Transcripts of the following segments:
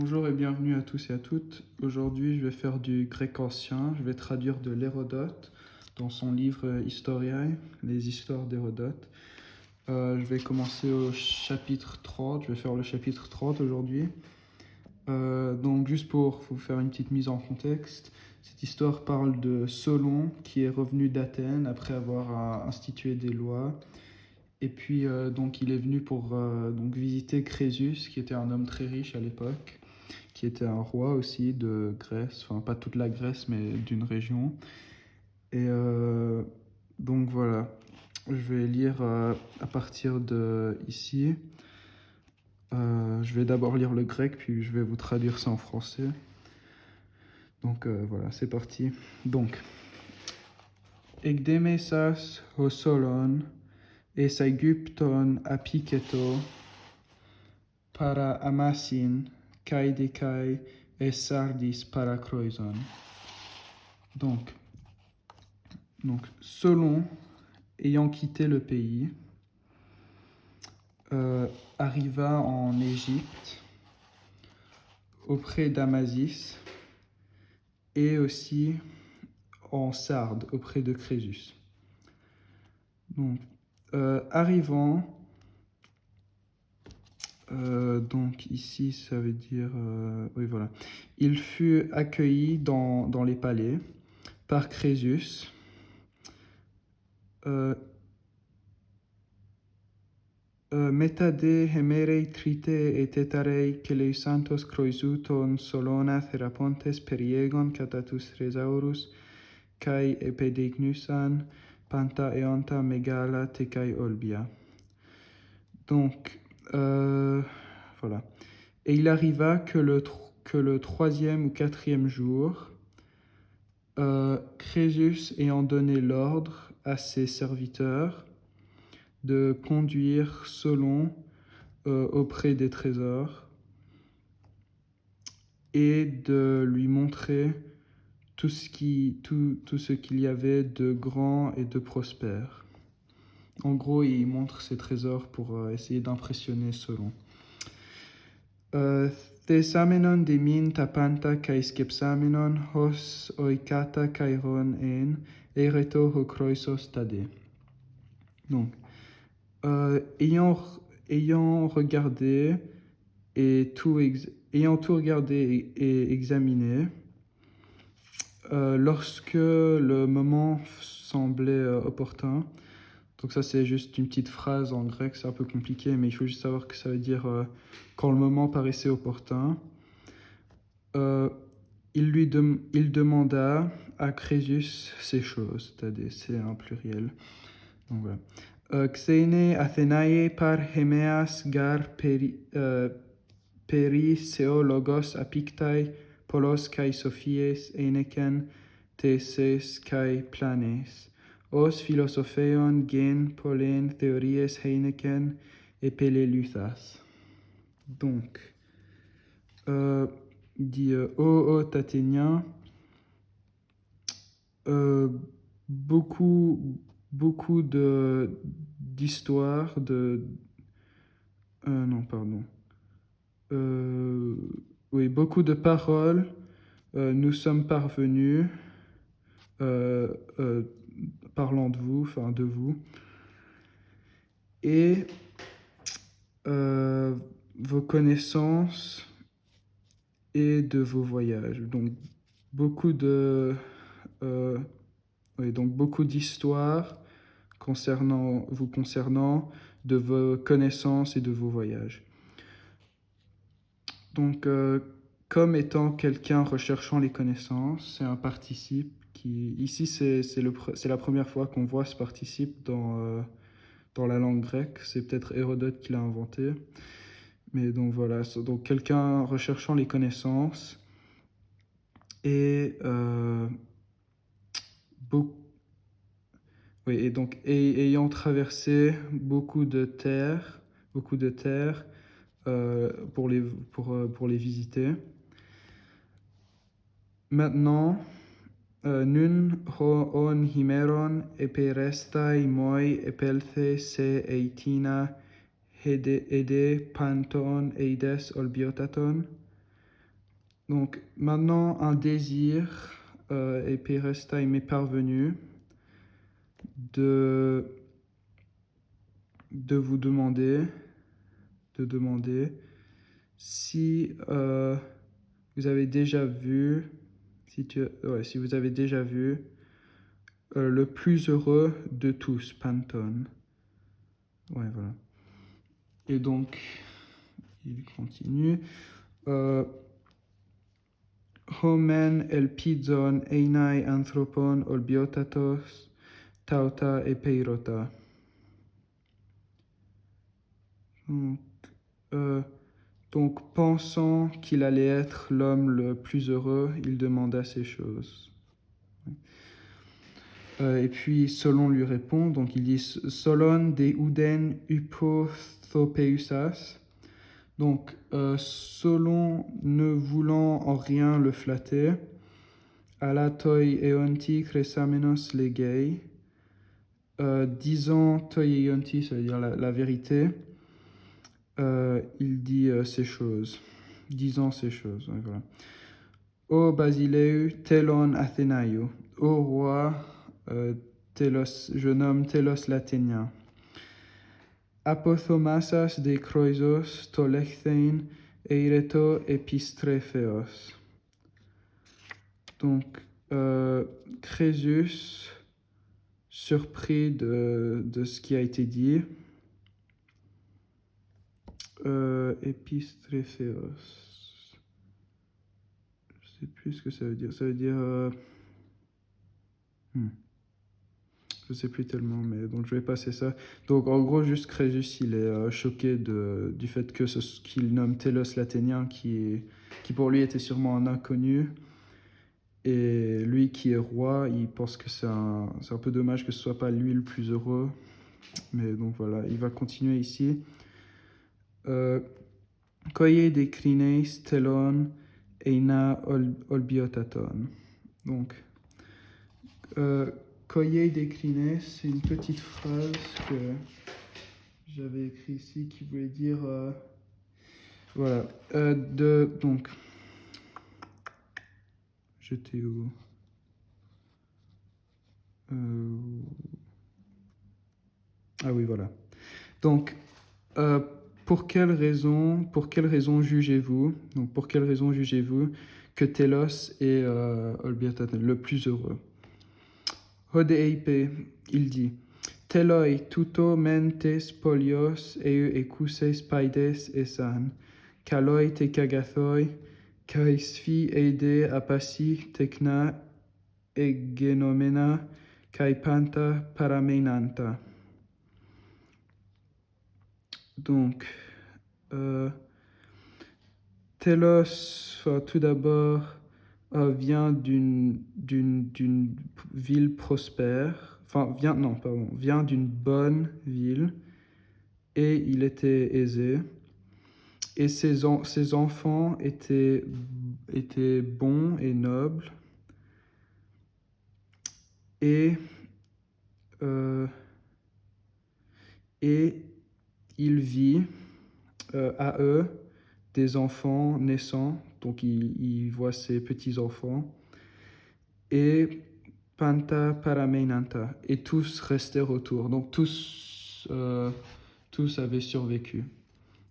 Bonjour et bienvenue à tous et à toutes. Aujourd'hui, je vais faire du grec ancien. Je vais traduire de l'Hérodote dans son livre Historiae, les histoires d'Hérodote. Je vais commencer au chapitre 30. Je vais faire le chapitre 30 aujourd'hui. Donc, juste pour vous faire une petite mise en contexte, cette histoire parle de Solon qui est revenu d'Athènes après avoir institué des lois. Et puis, donc, il est venu pour donc, visiter Crésus, qui était un homme très riche à l'époque, qui était un roi aussi de Grèce, enfin pas toute la Grèce, mais d'une région. Et donc voilà, je vais lire à partir de ici. Je vais d'abord lire le grec, puis je vais vous traduire ça en français. Donc voilà, c'est parti. Donc, Ekdemesas ho Solon, es Aegypton apiketo, para Amasin, kai dekai, es Sardis para Croison. Donc, Solon, ayant quitté le pays, arriva en Égypte auprès d'Amasis et aussi en Sarde auprès de Crésus. Donc, arrivant, donc ici ça veut dire, oui voilà, il fut accueilli dans les palais par Crésus. Metade hemerei trite et tetarei keleisantos croisuton solona therapontes periegon catatus resaurus kai epedegnusan panta eonta megala te kai olbia. Donc, voilà. Et il arriva que le troisième ou quatrième jour, Crésus ayant donné l'ordre à ses serviteurs de conduire Solon auprès des trésors et de lui montrer tout ce qu'il y avait de grand et de prospère. En gros, il montre ses trésors pour essayer d'impressionner Solon. Thesamenon de min tapanta kai skepsamenon hos oikata kairon en ereto ho kroisos tade. Donc, ayant regardé ayant tout regardé et examiné, lorsque le moment semblait opportun, donc ça c'est juste une petite phrase en grec, c'est un peu compliqué, mais il faut juste savoir que ça veut dire quand le moment paraissait opportun, il demanda à Crésus ces choses, c'est un pluriel. Donc voilà. Xene Athenae par Hemeas gar periseologos apictai polos kai sophies eneken theses kai planes. Os philosopheon gen polen theories heineken et peleleuthas. Donc, dit ô Athéniens, beaucoup d'histoires non, pardon. Oui, beaucoup de paroles nous sommes parvenus parlant de vous, enfin de vous, et vos connaissances et de vos voyages. Donc beaucoup beaucoup d'histoires concernant, de vos connaissances et de vos voyages. Donc, comme étant quelqu'un recherchant les connaissances, c'est un participe qui... Ici, c'est la première fois qu'on voit ce participe dans la langue grecque. C'est peut-être Hérodote qui l'a inventé. Mais donc voilà, donc quelqu'un recherchant les connaissances et ayant traversé beaucoup de terres pour les visiter. Maintenant, nun on himeron eperestai moi epelthe se eitina ede panton eides olbiotaton, Donc maintenant, un désir et Pérestai m'est parvenu de vous demander, si vous avez déjà vu, si vous avez déjà vu le plus heureux de tous, Pantone. Ouais, voilà. Et donc, il continue. Homen elpidon einai anthropon olbiotatos tauta et peirota. Donc, donc, pensant qu'il allait être l'homme le plus heureux, il demanda ces choses. Et puis Solon lui répond, donc il dit Solon de uden hypothopeusas. Donc Solon, ne voulant en rien le flatter, alatoi eonti cresamenos legei, disant toi eonti, ça veut dire la vérité, il dit ces choses, disant ces choses. Ouais, voilà. O Basileu telon Athénaio, ô roi, Télos, je nomme Télos l'Athénien. Apothomasas de Croisos tolechthen eireto epistréphéos. Donc, Crésus, surpris de ce qui a été dit, epistréphéos. Je ne sais plus ce que ça veut dire. Ça veut dire... Je sais plus tellement, mais donc je vais passer ça. Donc en gros, juste Crésus, il est choqué du fait que qu'il nomme Télos l'Athénien, qui pour lui était sûrement un inconnu. Et lui qui est roi, il pense que c'est un peu dommage que ce soit pas lui le plus heureux. Mais donc voilà, il va continuer ici. Koye de crines telon eina olbiotaton. Donc, Koye de crines, c'est une petite phrase que j'avais écrite ici qui voulait dire... voilà. Donc, j'étais où? Ah oui, voilà. Donc, pour quelle raison jugez-vous, que Télos est Olbiotaton, le plus heureux? Hodeipe, il dit, Teloi tuto mentes polios eu ecuses paides esan, kaloi te kagathoi, kai sphi eide apasi tekna egenomena, kai panta paramenanta. Donc, Télos, tout d'abord, vient d'une ville prospère, vient d'une bonne ville, et il était aisé, et ses enfants étaient bons et nobles, et il vit à eux des enfants naissants, donc il voit ses petits-enfants, et Panta Paramenanta, et tous restèrent autour, donc tous avaient survécu.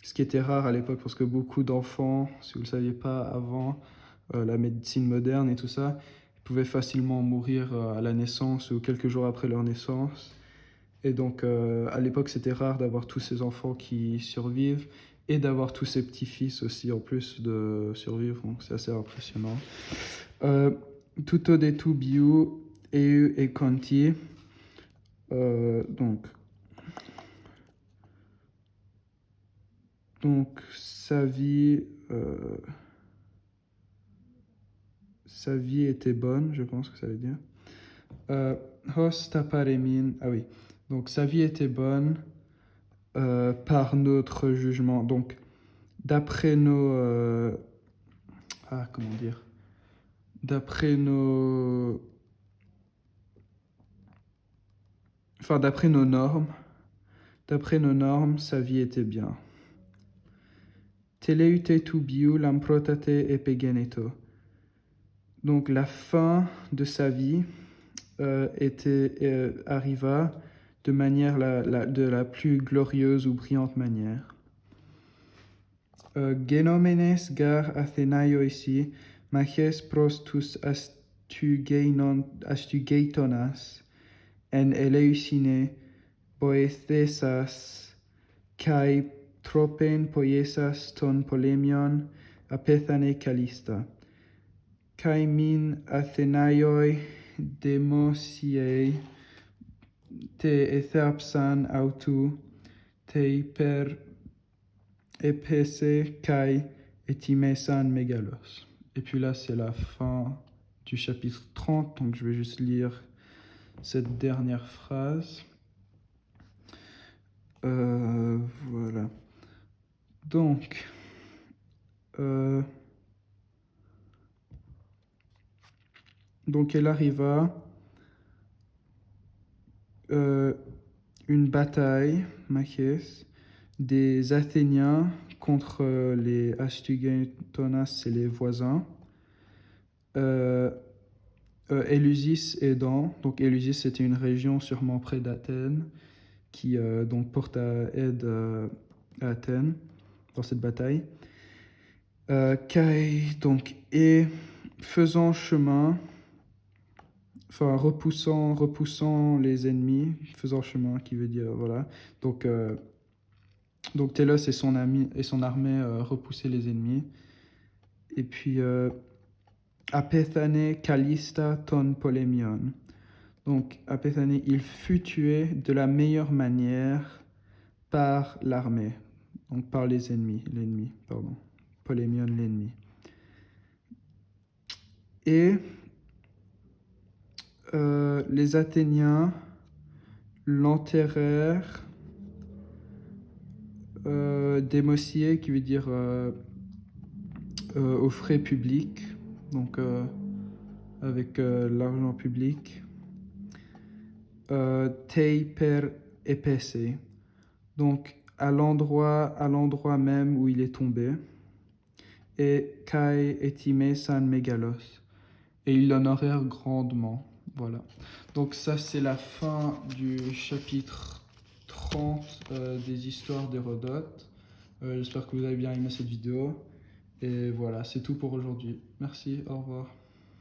Ce qui était rare à l'époque, parce que beaucoup d'enfants, si vous ne le saviez pas avant, la médecine moderne et tout ça, ils pouvaient facilement mourir à la naissance ou quelques jours après leur naissance. Et donc, à l'époque, c'était rare d'avoir tous ces enfants qui survivent et d'avoir tous ces petits-fils aussi, en plus de survivre. Donc, c'est assez impressionnant. Tutto de tu biu eu e conti. Donc, sa vie était bonne, je pense que ça veut dire. Hos taparemin. Ah oui. Donc, sa vie était bonne par notre jugement. Donc, d'après nos... comment dire? D'après nos normes, sa vie était bien. teleute tu biu lamprotate epigeneto. Donc la fin de sa vie arriva de manière de la plus glorieuse ou brillante manière. Genomenes gar Athenaioi maches prostus astugeitonas en Eleusine boethesas kai tropen poiesas ton polemion apethane kalista. Kai min Athenaioi demosiei te etherpsan autu te per epese kai etimesan megalos. Et puis là, c'est la fin du chapitre 30, donc je vais juste lire cette dernière phrase. Voilà. Donc, elle arriva une bataille, Machès, des Athéniens contre les Astygeitonas, c'est les voisins. Éleusis aidant, donc Éleusis c'était une région sûrement près d'Athènes qui donc porte aide à Athènes dans cette bataille. Kai donc et faisant chemin, enfin repoussant les ennemis, faisant chemin qui veut dire voilà. Donc Télos et son armée repoussaient les ennemis. Et puis Apethane Kalista ton polemion. Donc Apethane, il fut tué de la meilleure manière par l'armée, donc par l'ennemi, pardon. Polémion, l'ennemi. Et les Athéniens l'enterrèrent démocié, qui veut dire aux frais publics, donc avec l'argent public. Tei per epese, donc à l'endroit même où il est tombé. Et kai etime san megalos, et ils l'honorèrent grandement. Voilà. Donc ça, c'est la fin du chapitre 30 des histoires d'Hérodote. J'espère que vous avez bien aimé cette vidéo. Et voilà, c'est tout pour aujourd'hui. Merci, au revoir.